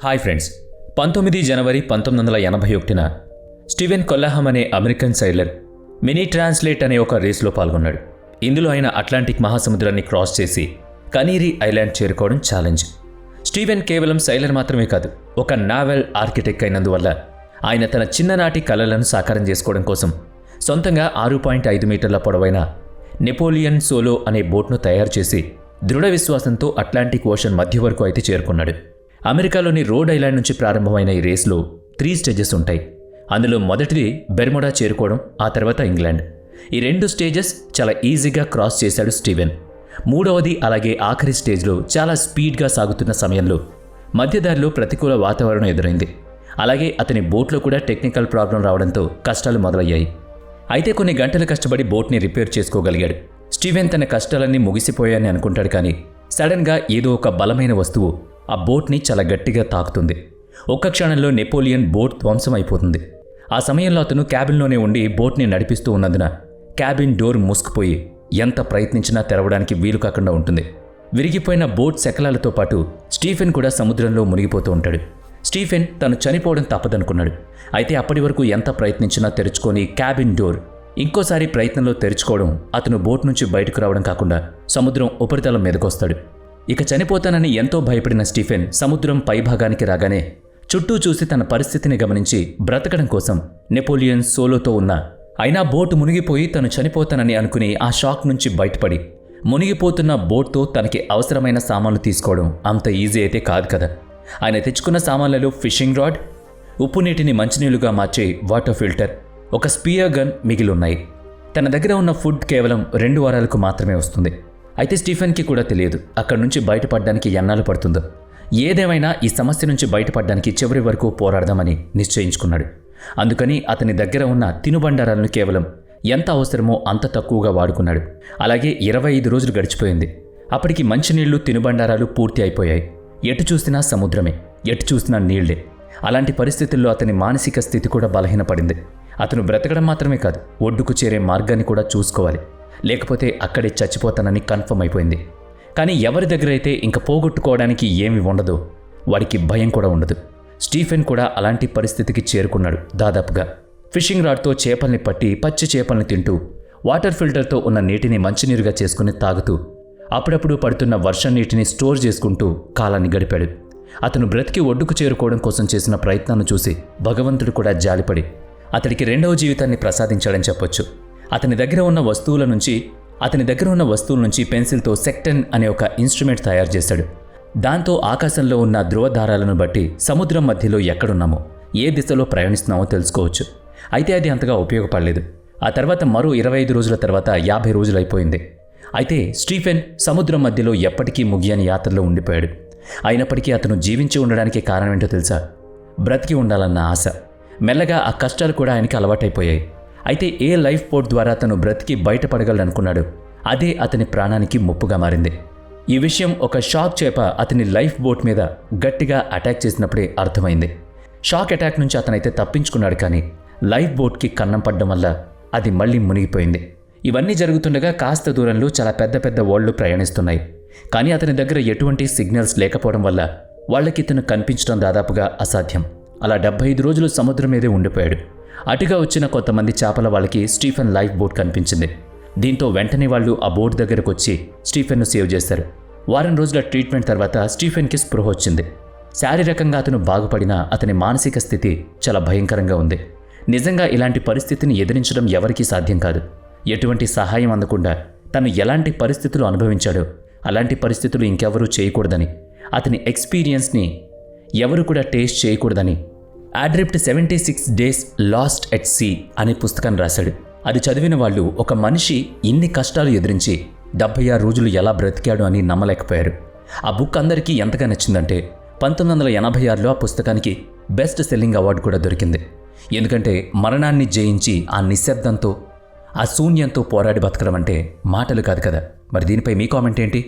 Hi friends, 19 జనవరి 1981న Steven కొల్లాహం అనే American sailor mini translate అనే ఒక రేస్లో పాల్గొన్నాడు. ఇందులో ఆయన అట్లాంటిక్ మహాసముద్రాన్ని క్రాస్ చేసి కనీరీ ఐలాండ్ చేరుకోవడం ఛాలెంజ్. స్టీవెన్ కేవలం సైలర్ మాత్రమే కాదు, ఒక నావెల్ ఆర్కిటెక్ట్ అయినందువల్ల ఆయన తన చిన్ననాటి కలలను సాకారం చేసుకోవడం కోసం సొంతంగా 6.5 మీటర్ల పొడవైన నెపోలియన్ సోలో అనే బోట్ను తయారు చేసి దృఢ విశ్వాసంతో అట్లాంటిక్ ఓషన్ మధ్య వరకు అయితే చేరుకున్నాడు. అమెరికాలోని రోడ్ ఐలాండ్ నుంచి ప్రారంభమైన ఈ రేస్లో 3 స్టేజెస్ ఉంటాయి. అందులో మొదటిది బెర్ముడా చేరుకోవడం, ఆ తర్వాత ఇంగ్లాండ్. ఈ 2 స్టేజెస్ చాలా ఈజీగా క్రాస్ చేశాడు స్టీవెన్. మూడవది అలాగే ఆఖరి స్టేజ్లో చాలా స్పీడ్గా సాగుతున్న సమయంలో మధ్యదారిలో ప్రతికూల వాతావరణం ఎదురైంది. అలాగే అతని బోట్లో కూడా టెక్నికల్ ప్రాబ్లం రావడంతో కష్టాలు మొదలయ్యాయి. అయితే కొన్ని గంటలు కష్టపడి బోట్ని రిపేర్ చేసుకోగలిగాడు. స్టీవెన్ తన కష్టాలన్నీ ముగిసిపోయాయని అనుకుంటాడు, కానీ సడన్గా ఏదో ఒక బలమైన వస్తువు ఆ బోట్ని చాలా గట్టిగా తాకుతుంది. ఒక్క క్షణంలో నెపోలియన్ బోట్ ధ్వంసం అయిపోతుంది. ఆ సమయంలో అతను క్యాబిన్లోనే ఉండి బోట్ని నడిపిస్తూ ఉన్నందున క్యాబిన్ డోర్ మూసుకుపోయి ఎంత ప్రయత్నించినా తెరవడానికి వీలు కాకుండా ఉంటుంది. విరిగిపోయిన బోట్ శకలాలతో పాటు స్టీఫెన్ కూడా సముద్రంలో మునిగిపోతూ ఉంటాడు. స్టీఫెన్ తను చనిపోవడం తప్పదనుకున్నాడు. అయితే అప్పటి వరకు ఎంత ప్రయత్నించినా తెరుచుకొని క్యాబిన్ డోర్ ఇంకోసారి ప్రయత్నంలో తెరుచుకోవడం అతను బోట్ నుంచి బయటకు రావడం కాకుండా సముద్రం ఉపరితలం మీదకొస్తాడు. ఇక చనిపోతానని ఎంతో భయపడిన స్టీఫెన్ సముద్రం పైభాగానికి రాగానే చుట్టూ చూసి తన పరిస్థితిని గమనించి బ్రతకడం కోసం నెపోలియన్ సోలోతో ఉన్న అయినా బోటు మునిగిపోయి తను చనిపోతానని అనుకుని ఆ షాక్ నుంచి బయటపడి మునిగిపోతున్న బోట్తో తనకి అవసరమైన సామాన్లు తీసుకోవడం అంత ఈజీ అయితే కాదు కదా. ఆయన తెచ్చుకున్న సామాన్లలో ఫిషింగ్ రాడ్, ఉప్పు నీటిని మంచినీళ్లుగా మార్చే వాటర్ ఫిల్టర్, ఒక స్పియర్ గన్ మిగిలి ఉన్నాయి. తన దగ్గర ఉన్న ఫుడ్ కేవలం 2 వారాలకు మాత్రమే వస్తుంది. అయితే స్టీఫెన్కి కూడా తెలియదు అక్కడి నుంచి బయటపడడానికి ఎన్నాళ్ళు పడుతుందో. ఏదేమైనా ఈ సమస్య నుంచి బయటపడడానికి చివరి వరకు పోరాడదామని నిశ్చయించుకున్నాడు. అందుకని అతని దగ్గర ఉన్న తినుబండారాలను కేవలం ఎంత అవసరమో అంత తక్కువగా వాడుకున్నాడు. అలాగే 25 రోజులు గడిచిపోయింది. అప్పటికి మంచినీళ్లు, తినుబండారాలు పూర్తి అయిపోయాయి. ఎటు చూసినా సముద్రమే, ఎటు చూసినా నీళ్లే. అలాంటి పరిస్థితుల్లో అతని మానసిక స్థితి కూడా బలహీనపడింది. అతను బ్రతకడం మాత్రమే కాదు, ఒడ్డుకు చేరే మార్గాన్ని కూడా చూసుకోవాలి, లేకపోతే అక్కడే చచ్చిపోతానని కన్ఫర్మ్ అయిపోయింది. కానీ ఎవరి దగ్గర అయితే ఇంక పోగొట్టుకోవడానికి ఏమి ఉండదో వాడికి భయం కూడా ఉండదు. స్టీఫెన్ కూడా అలాంటి పరిస్థితికి చేరుకున్నాడు. దాదాపుగా ఫిషింగ్ రాడ్తో చేపల్ని పట్టి పచ్చి చేపల్ని తింటూ, వాటర్ ఫిల్టర్తో ఉన్న నీటిని మంచినీరుగా చేసుకుని తాగుతూ, అప్పుడప్పుడు పడుతున్న వర్షం నీటిని స్టోర్ చేసుకుంటూ కాలాన్ని గడిపాడు. అతను బ్రతికి ఒడ్డుకు చేరుకోవడం కోసం చేసిన ప్రయత్నాన్ని చూసి భగవంతుడు కూడా జాలిపడి అతడికి 2వ జీవితాన్ని ప్రసాదించాడని చెప్పొచ్చు. అతని దగ్గర ఉన్న వస్తువుల నుంచి పెన్సిల్తో సెక్టన్ అనే ఒక ఇన్స్ట్రుమెంట్ తయారు చేశాడు. దాంతో ఆకాశంలో ఉన్న ధృవధారాలను బట్టి సముద్రం మధ్యలో ఎక్కడున్నామో, ఏ దిశలో ప్రయాణిస్తున్నామో తెలుసుకోవచ్చు. అయితే అది అంతగా ఉపయోగపడలేదు. ఆ తర్వాత మరో 25 రోజుల తర్వాత 50 రోజులైపోయింది. అయితే స్టీఫెన్ సముద్రం మధ్యలో ఎప్పటికీ ముగియని యాత్రలో ఉండిపోయాడు. అయినప్పటికీ అతను జీవించి ఉండడానికి కారణం ఏంటో తెలుసా? బ్రతికి ఉండాలన్న ఆశ. మెల్లగా ఆ కష్టాలు కూడా ఆయనకి అలవాటైపోయాయి. అయితే ఏ లైఫ్ బోట్ ద్వారా అతను బ్రతికి బయటపడగలనుకున్నాడు, అదే అతని ప్రాణానికి ముప్పుగా మారింది. ఈ విషయం ఒక షాక్ చేప అతని లైఫ్ బోట్ మీద గట్టిగా అటాక్ చేసినప్పుడే అర్థమైంది. షాక్ అటాక్ నుంచి అతనైతే తప్పించుకున్నాడు, కానీ లైఫ్ బోట్కి కన్నం పడ్డం వల్ల అది మళ్ళీ మునిగిపోయింది. ఇవన్నీ జరుగుతుండగా కాస్త దూరంలో చాలా పెద్ద పెద్ద ఓళ్లు ప్రయాణిస్తున్నాయి. కానీ అతని దగ్గర ఎటువంటి సిగ్నల్స్ లేకపోవడం వల్ల వాళ్ళకి ఇతను కనిపించడం దాదాపుగా అసాధ్యం. అలా 75 రోజులు సముద్రం మీదే ఉండిపోయాడు. అటుగా వచ్చిన కొంతమంది చేపల వాళ్ళకి స్టీఫెన్ లైఫ్ బోట్ కనిపించింది. దీంతో వెంటనే వాళ్ళు ఆ బోట్ దగ్గరకు వచ్చి స్టీఫెన్ను సేవ్ చేశారు. వారం రోజుల ట్రీట్మెంట్ తర్వాత స్టీఫెన్కి స్పృహ వచ్చింది. శారీరకంగా అతను బాగుపడినా అతని మానసిక స్థితి చాలా భయంకరంగా ఉంది. నిజంగా ఇలాంటి పరిస్థితిని ఎదిరించడం ఎవరికీ సాధ్యం కాదు. ఎటువంటి సహాయం అందకుండా తను ఎలాంటి పరిస్థితులు అనుభవించాడో అలాంటి పరిస్థితులు ఇంకెవరూ చేయకూడదని, అతని ఎక్స్పీరియన్స్ని ఎవరు కూడా టేస్ట్ చేయకూడదని అడ్రిప్ట్ 76 డేస్ లాస్ట్ ఎట్ సీ అనే పుస్తకాన్ని రాశాడు. అది చదివిన వాళ్ళు ఒక మనిషి ఇన్ని కష్టాలు ఎదిరించి 76 రోజులు ఎలా బ్రతికాడు అని నమ్మలేకపోయారు. ఆ బుక్ అందరికీ ఎంతగా నచ్చిందంటే 1986లో ఆ పుస్తకానికి బెస్ట్ సెల్లింగ్ అవార్డు కూడా దొరికింది. ఎందుకంటే మరణాన్ని జయించి ఆ నిశ్శబ్దంతో, ఆ శూన్యంతో పోరాడి బతకడం అంటే మాటలు కాదు కదా. మరి దీనిపై మీ కామెంట్ ఏంటి?